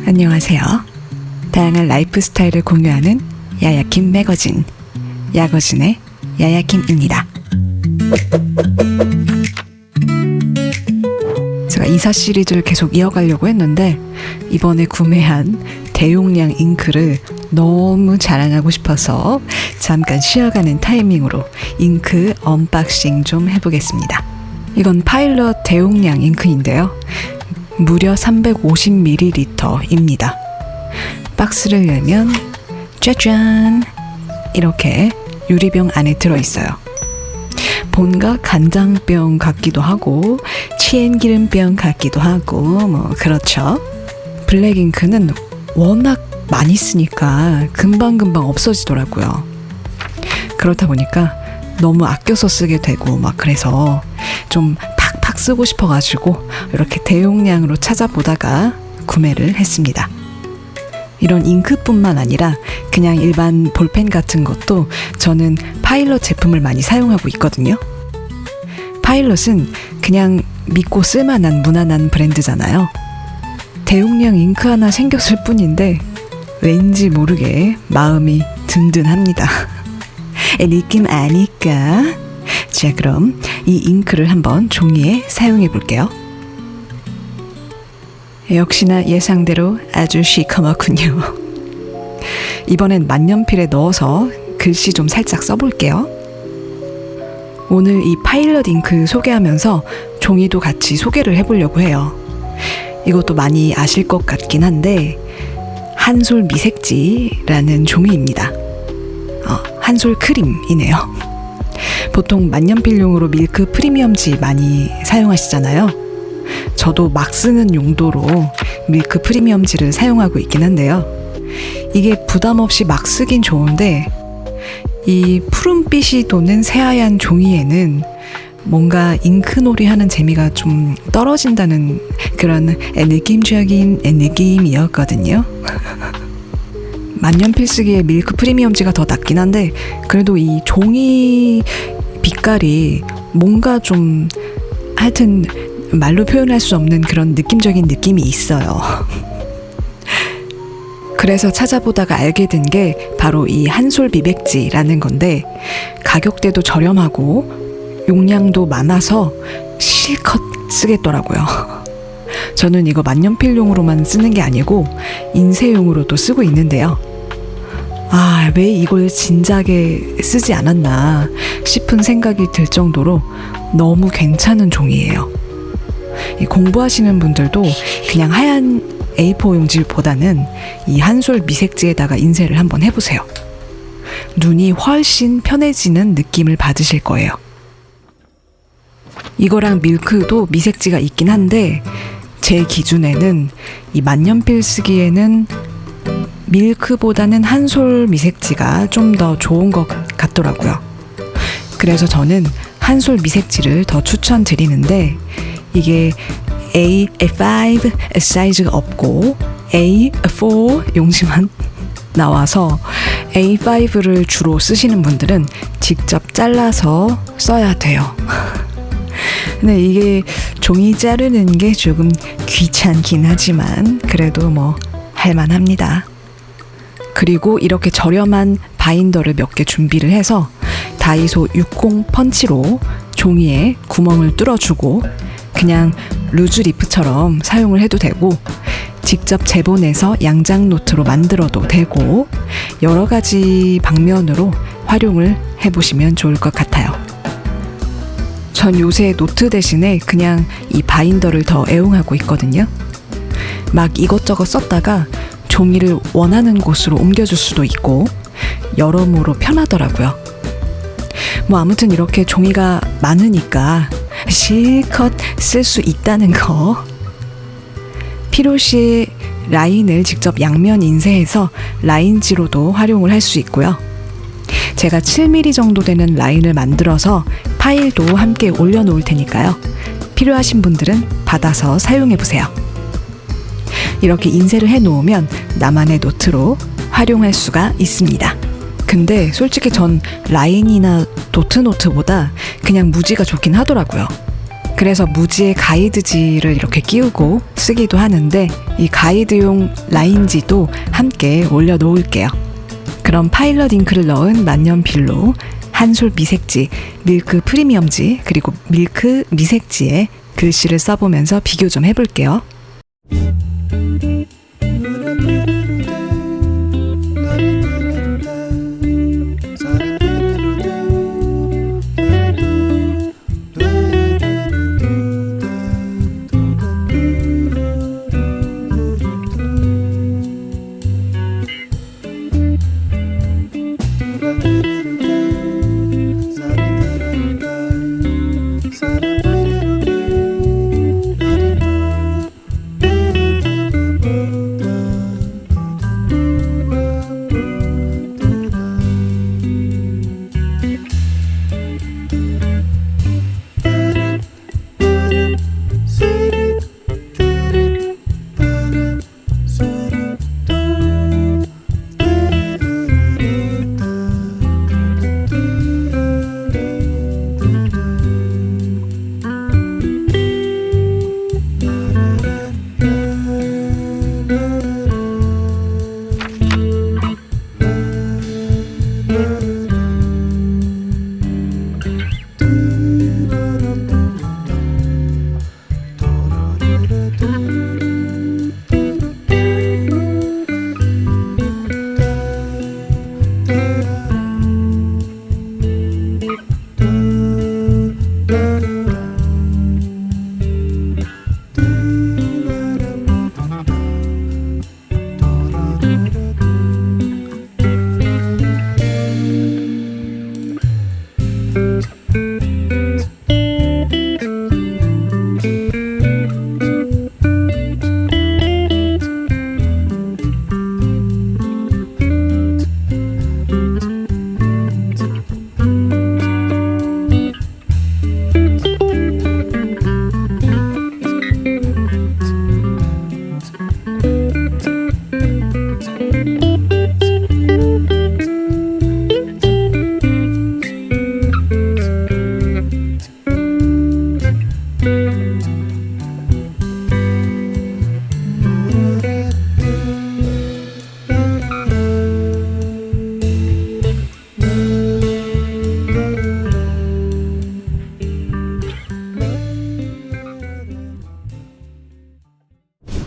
안녕하세요. 다양한 라이프 스타일을 공유하는 야야킴 매거진, 야거진의 야야킴입니다. 제가 이사 시리즈를 계속 이어가려고 했는데 이번에 구매한 대용량 잉크를 너무 자랑하고 싶어서 잠깐 쉬어가는 타이밍으로 잉크 언박싱 좀 해보겠습니다. 이건 파일럿 대용량 잉크인데요. 무려 350ml입니다. 박스를 열면 짜잔! 이렇게 유리병 안에 들어있어요. 본가 간장병 같기도 하고 치엔기름병 같기도 하고 뭐 그렇죠. 블랙잉크는 워낙 많이 쓰니까 금방금방 없어지더라고요. 그렇다 보니까 너무 아껴서 쓰게 되고 막 그래서 좀 팍팍 쓰고 싶어가지고 이렇게 대용량으로 찾아보다가 구매를 했습니다. 이런 잉크뿐만 아니라 그냥 일반 볼펜 같은 것도 저는 파일럿 제품을 많이 사용하고 있거든요. 파일럿은 그냥 믿고 쓸만한 무난한 브랜드잖아요. 대용량 잉크 하나 생겼을 뿐인데 왠지 모르게 마음이 든든합니다. 느낌 아니까. 자, 그럼 이 잉크를 한번 종이에 사용해 볼게요. 역시나 예상대로 아주 시커멓군요. 이번엔 만년필에 넣어서 글씨 좀 살짝 써볼게요. 오늘 이 파일럿 잉크 소개하면서 종이도 같이 소개를 해보려고 해요. 이것도 많이 아실 것 같긴 한데 한솔 미색지라는 종이입니다. 한솔 크림이네요. 보통 만년필용으로 밀크 프리미엄지 많이 사용하시잖아요. 저도 막 쓰는 용도로 밀크 프리미엄지를 사용하고 있긴 한데요. 이게 부담 없이 막 쓰긴 좋은데 이 푸른빛이 도는 새하얀 종이에는 뭔가 잉크놀이 하는 재미가 좀 떨어진다는 그런 느낌적인 느낌이었거든요. 만년필 쓰기에 밀크 프리미엄지가 더 낫긴 한데 그래도 이 종이 빛깔이 뭔가 좀 하여튼 말로 표현할 수 없는 그런 느낌적인 느낌이 있어요. 그래서 찾아보다가 알게 된 게 바로 이 한솔 미백지라는 건데 가격대도 저렴하고 용량도 많아서 실컷 쓰겠더라고요. 저는 이거 만년필용으로만 쓰는 게 아니고 인쇄용으로도 쓰고 있는데요. 왜 이걸 진작에 쓰지 않았나 싶은 생각이 들 정도로 너무 괜찮은 종이에요. 공부하시는 분들도 그냥 하얀 A4 용지보다는 이 한솔 미색지에다가 인쇄를 한번 해보세요. 눈이 훨씬 편해지는 느낌을 받으실 거예요. 이거랑 밀크도 미색지가 있긴 한데 제 기준에는 이 만년필 쓰기에는 밀크보다는 한솔 미색지가 좀 더 좋은 것 같더라고요. 그래서 저는 한솔 미색지를 더 추천드리는데 이게 A5 사이즈가 없고 A4 용지만 나와서 A5를 주로 쓰시는 분들은 직접 잘라서 써야 돼요. 근데 이게 종이 자르는 게 조금 귀찮긴 하지만 그래도 뭐 할만합니다. 그리고 이렇게 저렴한 바인더를 몇 개 준비를 해서 다이소 60 펀치로 종이에 구멍을 뚫어주고 그냥 루즈 리프처럼 사용을 해도 되고 직접 재본해서 양장 노트로 만들어도 되고 여러 가지 방면으로 활용을 해보시면 좋을 것 같아요. 전 요새 노트 대신에 그냥 이 바인더를 더 애용하고 있거든요. 막 이것저것 썼다가 종이를 원하는 곳으로 옮겨줄 수도 있고 여러모로 편하더라고요. 뭐 아무튼 이렇게 종이가 많으니까 실컷 쓸 수 있다는 거. 필요시 라인을 직접 양면 인쇄해서 라인지로도 활용을 할 수 있고요. 제가 7mm 정도 되는 라인을 만들어서 파일도 함께 올려놓을 테니까요. 필요하신 분들은 받아서 사용해보세요. 이렇게 인쇄를 해놓으면 나만의 노트로 활용할 수가 있습니다. 근데 솔직히 전 라인이나 도트노트보다 그냥 무지가 좋긴 하더라고요. 그래서 무지에 가이드지를 이렇게 끼우고 쓰기도 하는데 이 가이드용 라인지도 함께 올려놓을게요. 그럼 파일럿 잉크를 넣은 만년필로 한솔 미색지, 밀크 프리미엄지, 그리고 밀크 미색지에 글씨를 써보면서 비교 좀 해볼게요.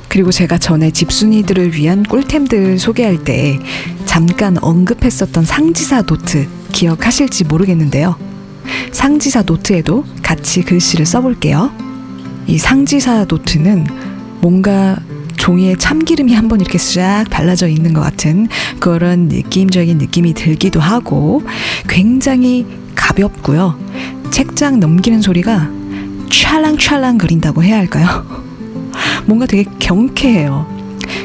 그리고 제가 전에 집순이들을 위한 꿀템들 소개할 때 잠깐 언급했었던 상지사 노트 기억하실지 모르겠는데요. 상지사 노트에도 같이 글씨를 써볼게요. 이 상지사 노트는 뭔가 종이에 참기름이 한번 이렇게 싹 발라져 있는 것 같은 그런 느낌적인 느낌이 들기도 하고 굉장히 가볍고요. 책장 넘기는 소리가 찰랑찰랑 거린다고 해야 할까요? 뭔가 되게 경쾌해요.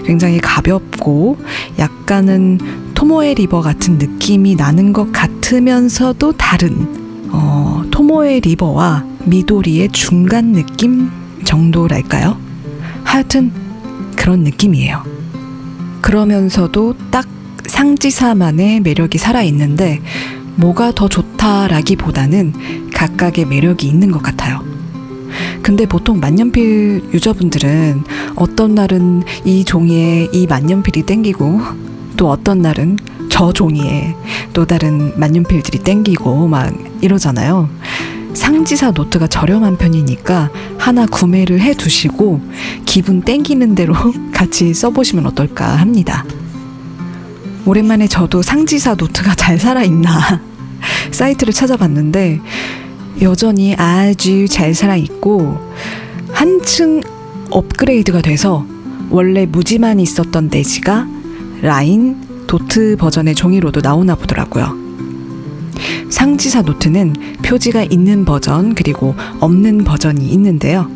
굉장히 가볍고 약간은 토모에 리버 같은 느낌이 나는 것 같으면서도 다른 토모에 리버와 미도리의 중간 느낌 정도랄까요? 하여튼 그런 느낌이에요. 그러면서도 딱 상지사만의 매력이 살아있는데 뭐가 더 좋다라기보다는 각각의 매력이 있는 것 같아요. 근데 보통 만년필 유저분들은 어떤 날은 이 종이에 이 만년필이 땡기고 또 어떤 날은 저 종이에 또 다른 만년필들이 땡기고 막 이러잖아요. 상지사 노트가 저렴한 편이니까 하나 구매를 해 두시고 기분 땡기는 대로 같이 써보시면 어떨까 합니다. 오랜만에 저도 상지사 노트가 잘 살아있나 사이트를 찾아봤는데 여전히 아주 잘 살아있고 한층 업그레이드가 돼서 원래 무지만 있었던 내지가 라인, 도트 버전의 종이로도 나오나 보더라고요. 상지사 노트는 표지가 있는 버전 그리고 없는 버전이 있는데요.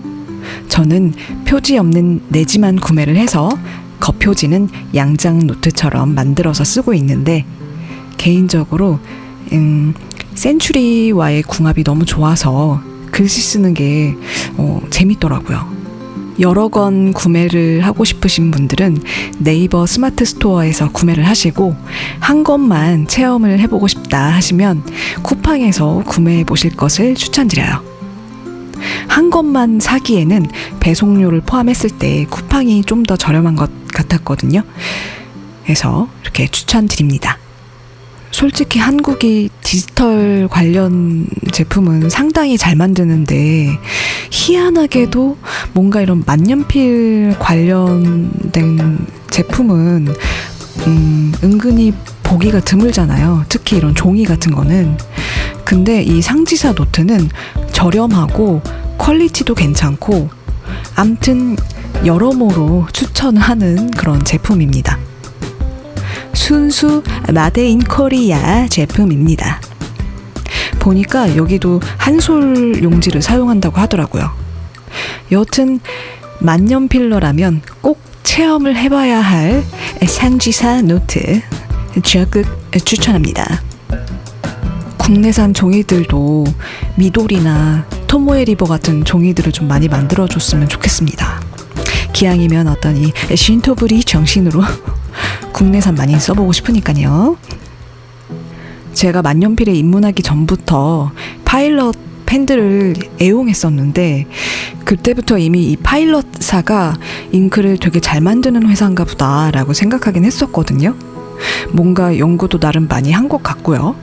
저는 표지 없는 내지만 구매를 해서 겉표지는 양장 노트처럼 만들어서 쓰고 있는데 개인적으로 센츄리와의 궁합이 너무 좋아서 글씨 쓰는 게 재밌더라고요. 여러 권 구매를 하고 싶으신 분들은 네이버 스마트 스토어에서 구매를 하시고 한 권만 체험을 해보고 싶다 하시면 쿠팡에서 구매해 보실 것을 추천드려요. 한 것만 사기에는 배송료를 포함했을 때 쿠팡이 좀 더 저렴한 것 같았거든요. 그래서 이렇게 추천드립니다. 솔직히 한국이 디지털 관련 제품은 상당히 잘 만드는데 희한하게도 뭔가 이런 만년필 관련된 제품은 은근히 보기가 드물잖아요. 특히 이런 종이 같은 거는. 근데 이 상지사 노트는 저렴하고 퀄리티도 괜찮고 암튼 여러모로 추천하는 그런 제품입니다. 순수 마데인 코리아 제품입니다. 보니까 여기도 한솔 용지를 사용한다고 하더라고요. 여튼 만년필러라면 꼭 체험을 해봐야 할 상지사 노트 적극 추천합니다. 국내산 종이들도 미도리나 토모에 리버 같은 종이들을 좀 많이 만들어줬으면 좋겠습니다. 기왕이면 어떤 이 신토부리 정신으로 국내산 많이 써보고 싶으니까요. 제가 만년필에 입문하기 전부터 파일럿 펜들을 애용했었는데 그때부터 이미 이 파일럿사가 잉크를 되게 잘 만드는 회사인가 보다 라고 생각하긴 했었거든요. 뭔가 연구도 나름 많이 한 것 같고요.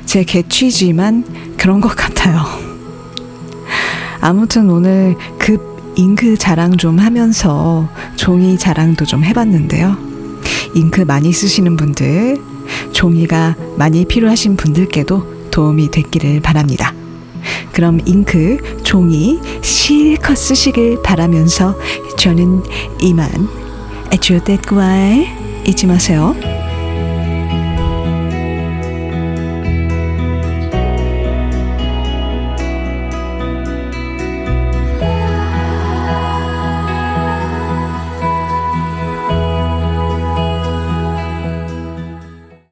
제 개취지만 그런 것 같아요. 아무튼 오늘 급 잉크 자랑 좀 하면서 종이 자랑도 좀 해봤는데요. 잉크 많이 쓰시는 분들, 종이가 많이 필요하신 분들께도 도움이 됐기를 바랍니다. 그럼 잉크, 종이 실컷 쓰시길 바라면서 저는 이만 주댓말 잊지 마세요.